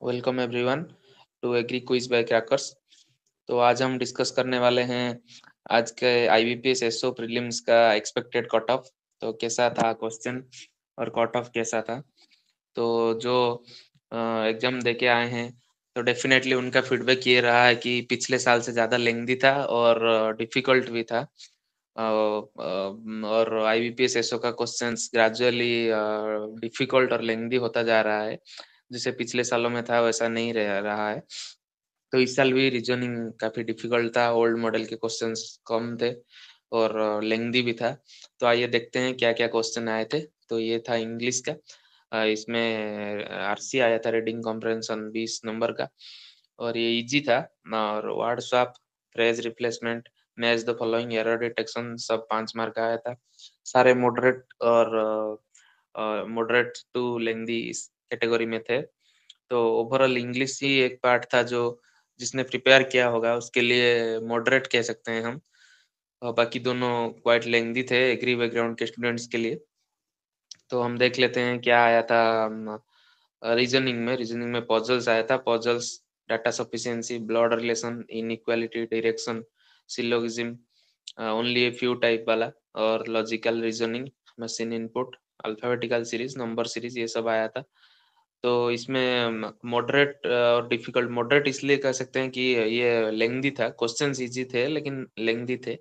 Welcome everyone to agri quiz by crackers. तो आज हम डिस्कस करने वाले हैं आज के आईबीपीएस एसओ प्रीलिम्स का एक्सपेक्टेड कट ऑफ। तो कैसा था क्वेश्चन और कट ऑफ कैसा था। तो जो एग्जाम देके आए हैं तो डेफिनेटली उनका फीडबैक ये रहा है कि पिछले साल से ज़्यादा लेंथी था और डिफिकल्ट भी था। और आईबीपीएस एसओ का क्वेश्चंस ग्रेजुअली डिफिकल्ट और लेंथी होता जा रहा है। जैसे पिछले सालों में था वैसा नहीं रह रहा है। तो इस साल भी रीजनिंग काफी डिफिकल्ट था, ओल्ड मॉडल के क्वेश्चंस कम थे और लेंथी भी था। तो आइए देखते हैं क्या क्या क्वेश्चन आए थे। तो ये था इंग्लिश का। इसमें आरसी आया था, रीडिंग कॉम्प्रहेंशन 20 नंबर का और ये इजी था। और word swap, phrase replacement, match the following, error detection सब 5 मार्क का आया था। सारे मॉडरेट और मॉडरेट टू लेंथी इस कैटेगरी में थे। तो ओवरऑल इंग्लिश ही एक पार्ट था जो जिसने प्रिपेयर किया होगा उसके लिए मॉडरेट कह सकते हैं हम। और बाकी दोनों क्वाइट लेंथी थे एग्री बैकग्राउंड के स्टूडेंट्स के लिए। तो हम देख लेते हैं क्या आया था। रीजनिंग में पजल्स आया था। Puzzles, data sufficiency, blood relation, inequality, direction, syllogism, only a few type वाला, और logical reasoning, machine input, alphabetical series, number series, ये सब आया था। तो इसमें मॉडरेट और डिफिकल्ट, मॉडरेट इसलिए कह सकते हैं कि ये लेंथी था, क्वेश्चंस इजी थे लेकिन लेंथी थे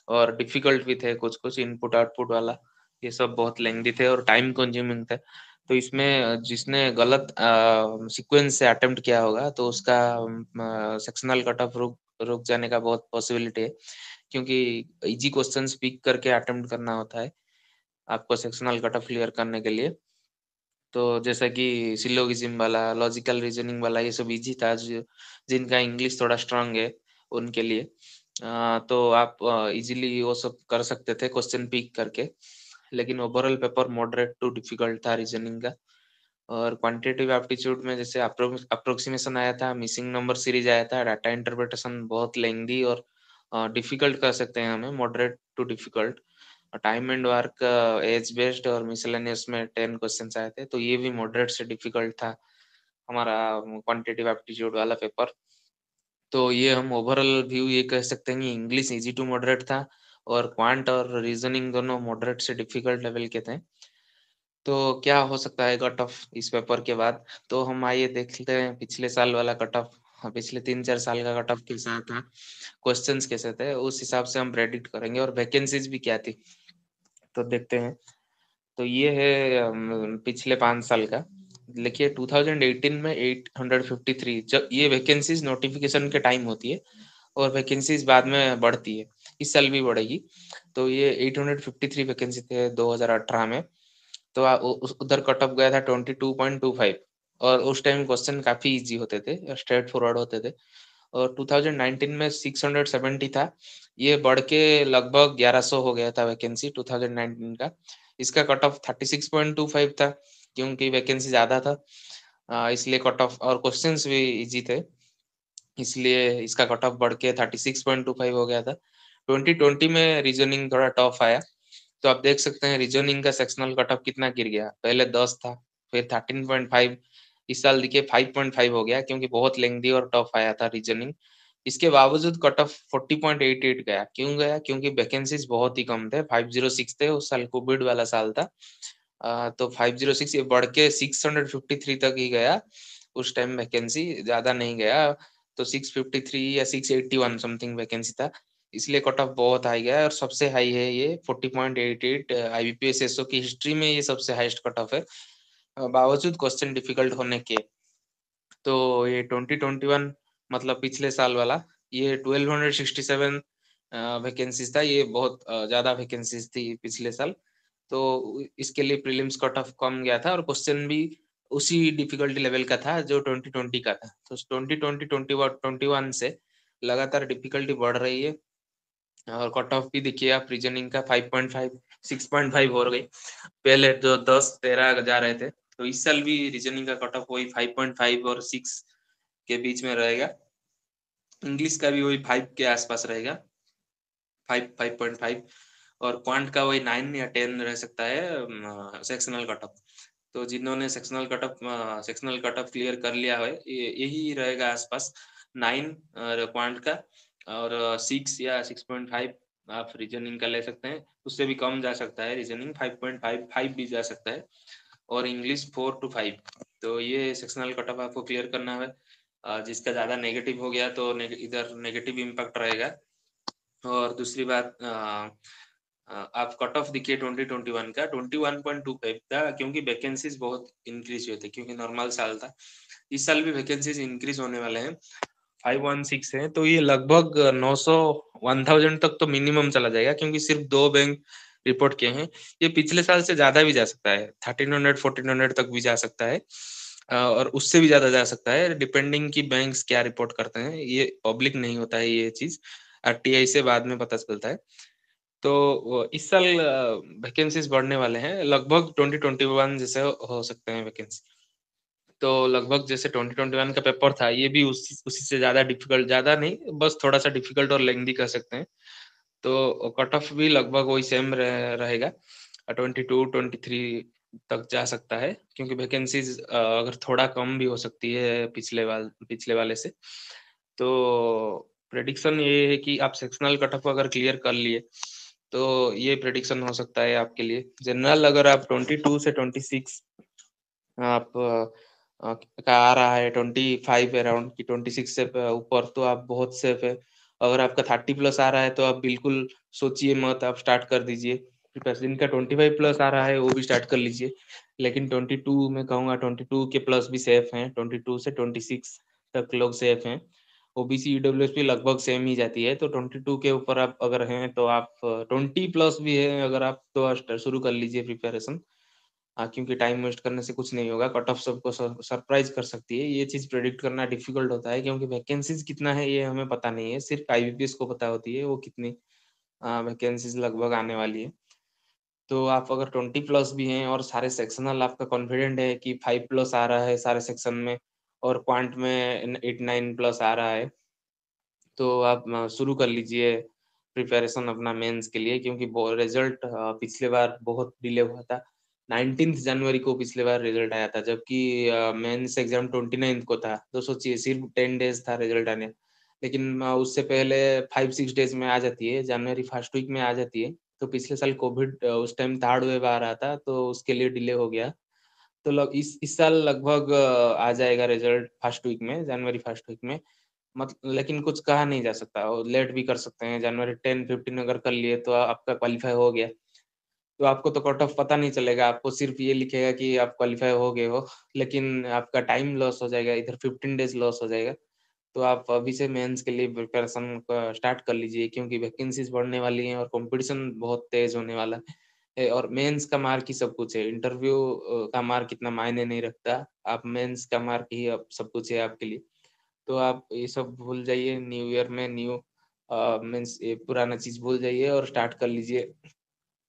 और डिफिकल्ट भी थे कुछ कुछ, इनपुट आउटपुट वाला ये सब बहुत लेंथी थे और टाइम कंज्यूमिंग थे। तो इसमें जिसने गलत सीक्वेंस से अटेम्प्ट किया होगा तो उसका सेक्शनल कट ऑफ रुक रुक जाने का बहुत पॉसिबिलिटी है, क्योंकि इजी क्वेश्चंस पिक करके अटेम्प्ट करना होता है आपको सेक्शनल कट ऑफ क्लियर करने के लिए। तो जैसा कि सिलोगिज्म वाला, लॉजिकल रीजनिंग वाला, ये सब इजी था। जिनका इंग्लिश थोड़ा स्ट्रांग है उनके लिए तो आप इजीली वो सब कर सकते थे क्वेश्चन पिक करके। लेकिन overall paper moderate to difficult था रीजनिंग का। और क्वांटिटेटिव एप्टीट्यूड में जैसे अप्रोक्सीमेशन आया था, मिसिंग नंबर सीरीज आया था, डाटा इंटरप्रिटेशन बहुत लेंदी और डिफिकल्ट कर सकते हैं हमें, moderate to difficult. Time and work, age based और मिसलेनियस में 10 क्वेश्चंस आए थे, तो ये भी मॉडरेट से डिफिकल्ट था हमारा क्वांटिटेटिव एप्टीट्यूड वाला पेपर। तो ये हम ओवरऑल व्यू ये कह सकते हैं कि इंग्लिश इजी टू मॉडरेट था और क्वांट और रीजनिंग दोनों मॉडरेट से डिफिकल्ट लेवल के थे। तो क्या हो सकता है कट ऑफ इस पेपर के बाद। तो हम आइए देख लेते हैं पिछले साल वाला कट ऑफ। पिछले 3-4 साल का कट ऑफ कैसा था, क्वेश्चंस कैसे थे, उस हिसाब से हम प्रेडिक्ट करेंगे और वैकेंसीज भी क्या थी। तो देखते हैं। तो ये है पिछले 5 साल का। देखिए 2018 में 853, जब ये वैकेंसीज नोटिफिकेशन के टाइम होती है और वैकेंसीज बाद में बढ़ती है, इस साल भी बढ़ेगी। तो ये 853 वैकेंसी थे 2018 में। तो उधर कट ऑफ गया था 22.25 और उस टाइम क्वेश्चन काफी इजी होते थे, स्ट्रेट फॉरवर्ड होते थे। और 2019 में 670 था, ये बढ़ के लगभग 1100 हो गया था वैकेंसी 2019 का। इसका कट ऑफ 36.25 था क्योंकि वैकेंसी ज्यादा था, इसलिए कट ऑफ और क्वेश्चंस भी इजी थे, इसलिए इसका कट ऑफ बढ़ के 36.25 हो गया था। 2020 में रीजनिंग थोड़ा टफ आया, तो आप देख सकते हैं रीजनिंग का सेक्शनल कट ऑफ कितना गिर गया, पहले 10 था, फिर 13.5, इस साल देखिए 5.5 हो गया क्योंकि बहुत लेंथी और टफ आया था रीजनिंग। इसके बावजूद कट ऑफ 40.88 गया। क्यों गया? क्योंकि वैकेंसीज बहुत ही कम थे, 506 थे, उस साल कोविड वाला साल था। तो 506 ये बढ़ के 653 तक ही गया। उस टाइम वैकेंसी ज्यादा नहीं गया, तो 653 या 681 समथिंग वैकेंसी था, इसलिए कट ऑफ बहुत हाई गया है और सबसे हाई है ये 40.88। आईबीपीएस एसओ की हिस्ट्री में ये सबसे हाईएस्ट कट ऑफ है बावजूद क्वेश्चन डिफिकल्ट होने के। तो ये 2021 मतलब पिछले साल वाला, ये 1267 वैकेंसीज था, ये बहुत ज्यादा वैकेंसीज थी पिछले साल। तो इसके लिए प्रीलिम्स कट ऑफ कम गया था और क्वेश्चन भी उसी डिफिकल्टी लेवल का था जो 2020 का था। तो 2020 21 से लगातार डिफिकल्टी बढ़ रही है और कट ऑफ भी देखिए आप, रीजनिंग का 5.5 6.5 हो गई, पहले जो 10-13 जा रहे थे। तो इस साल भी रीजनिंग का कट ऑफ वही 5.5 और 6 के बीच में रहेगा। इंग्लिश का भी वही 5 के आसपास रहेगा, 5.5, और क्वांट का वही 9 या 10 रह सकता है सेक्शनल कट ऑफ। तो जिन्होंने सेक्शनल कट ऑफ क्लियर कर लिया है, यही रहेगा आसपास 9 क्वांट का, और 6 या 6.5 आप रीजनिंग का ले सकते हैं। उससे भी कम जा सकता है रीजनिंग, 5.5 5 भी जा सकता है, और इंग्लिश 4 to 5। तो ये सेक्शनल कट ऑफ आपको क्लियर करना है। जिसका ज़्यादा नेगेटिव हो गया तो इधर नेगेटिव इम्पैक्ट रहेगा। और दूसरी बात, आप कट ऑफ देखिए 2021 का 21.25 था, क्योंकि वैकेंसीज बहुत इंक्रीज हुए थे, क्योंकि नॉर्मल साल था। इस साल भी वैकेंसीज इंक्रीज होने वाले हैं, 516 है, तो ये लगभग 900 1000 तक तो मिनिमम चला जाएगा, क्योंकि सिर्फ 2 बैंक रिपोर्ट किए हैं। ये पिछले साल से ज्यादा भी जा सकता है, 1300 1400 तक भी जा सकता है, और उससे भी ज्यादा जा सकता है, डिपेंडिंग कि बैंक्स क्या रिपोर्ट करते हैं। ये पब्लिक नहीं होता है ये चीज, आरटीआई से बाद में पता चलता है। तो इस साल वैकेंसीज बढ़ने वाले हैं, लगभग 2021 जैसे हो सकते हैं वैकेंसी। तो लगभग जैसे 2021 का पेपर था, ये भी उसी से ज्यादा डिफिकल्ट, ज्यादा नहीं, बस थोड़ा सा डिफिकल्ट और लेंदी कह सकते हैं। तो कट ऑफ भी लगभग वही सेम रहेगा, 22 23 तक जा सकता है, क्योंकि वैकेंसीज अगर थोड़ा कम भी हो सकती है पिछले वाले से। तो प्रेडिक्शन ये है कि आप सेक्शनल कट ऑफ अगर क्लियर कर लिए, तो ये प्रेडिक्शन हो सकता है आपके लिए। जनरल अगर आप 22 से 26 आप का आ रहा है, 25 अराउंड की 26 से ऊपर, तो आप बहुत सेफ है। अगर आपका 30 प्लस आ रहा है, तो आप बिल्कुल सोचिए मत, आप स्टार्ट कर दीजिए। जिनका 25 प्लस आ रहा है वो भी स्टार्ट कर लीजिए, लेकिन 22 में कहूँगा 22 के प्लस भी सेफ हैं, 22 से 26 तक लोग सेफ हैं। ओबीसी ईडब्ल्यूएस भी लगभग सेम ही जाती है, तो 22 के ऊपर आप अगर हैं तो आप 20 प्लस भी है अगर आप, तो शुरू कर लीजिए प्रिपरेशन। क्योंकि टाइम वेस्ट करने से कुछ नहीं होगा, कट ऑफ सबको सरप्राइज कर सकती है। ये चीज प्रेडिक्ट करना डिफिकल्ट होता है, क्योंकि वैकेंसीज कितना है ये हमें पता नहीं है, सिर्फ आईबीपीएस को पता होती है वो कितनी वैकेंसीज लगभग आने वाली है। तो आप अगर 20 प्लस भी हैं और सारे सेक्शनल आपका कॉन्फिडेंट है कि 5 प्लस आ रहा है सारे सेक्शन में, और क्वांट में 8 9 प्लस आ रहा है, तो आप शुरू कर लीजिए प्रिपरेशन अपना मेंस के लिए, क्योंकि रिजल्ट पिछले बार बहुत डिले हुआ था। 19 जनवरी को पिछले बार रिजल्ट आया था, जबकि मेंस एग्जाम 29 को था। तो सोचिए सिर्फ 10 डेज था रिजल्ट आने, लेकिन उससे पहले 5 6 डेज में आ जाती है, जनवरी फर्स्ट वीक में आ जाती है। तो पिछले साल कोविड उस टाइम थर्ड वेव आ रहा था, तो उसके लिए डिले हो गया। तो इस साल लगभग आ जाएगा रिजल्ट फर्स्ट वीक में, जनवरी फर्स्ट वीक में। मत लेकिन कुछ कहा नहीं जा सकता, और लेट भी कर सकते हैं। जनवरी 10 15 अगर कर लिए तो आपका क्वालिफाई हो गया, तो आपको तो कट ऑफ पता नहीं चलेगा, आपको सिर्फ ये लिखेगा कि आप क्वालिफाई हो गए हो, लेकिन आपका टाइम लॉस हो जाएगा, इधर 15 डेज लॉस हो जाएगा। तो आप अभी से मेंस के लिए प्रिपरेशन स्टार्ट कर लीजिए, क्योंकि वैकेंसीज बढ़ने वाली हैं और कंपटीशन बहुत तेज होने वाला है। और मेंस का मार्क ही सब कुछ है, इंटरव्यू का मार्क इतना मायने नहीं रखता। आप मेंस का मार्क ही अब सब कुछ है आपके लिए। तो आप ये सब भूल जाइए, न्यू ईयर में न्यू मीन्स ये पुराना चीज भूल जाइए और स्टार्ट कर लीजिए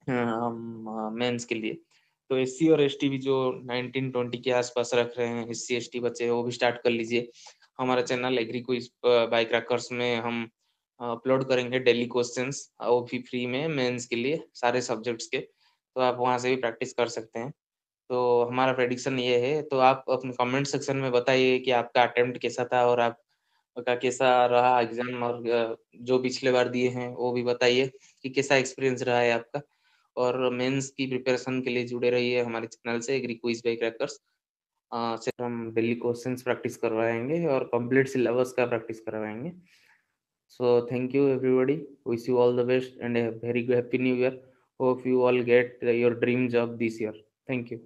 मेंस के लिए। तो एससी और एसटी भी जो 19 20 के आसपास रख रहे हैं, एससी एसटी बच्चे, वो भी स्टार्ट कर लीजिए। हमारा channel agri quiz by crackers में हम अपलोड करेंगे डेली क्वेश्चंस, वो भी फ्री में मेंस के लिए सारे सब्जेक्ट्स के, तो आप वहां से भी प्रैक्टिस कर सकते हैं। तो हमारा प्रेडिक्शन ये है, तो आप अपने कमेंट सेक्शन में बताइए कि आपका अटेम्प्ट कैसा था और आपका कैसा रहा एग्जाम, और जो पिछले बार दिए हैं वो भी बताइए कि कैसा एक्सपीरियंस रहा है आपका। और मेंस की प्रिपरेशन के लिए जुड़े रहिए हमारे चैनल से एग्री क्विज बाय क्रैकर्स से। हम डेली क्वेश्चंस प्रैक्टिस करवाएंगे और कंप्लीट सिलेबस का प्रैक्टिस करवाएंगे। So thank you everybody, wish you all the best and a very happy new year. Hope you all get your dream job this year. Thank you.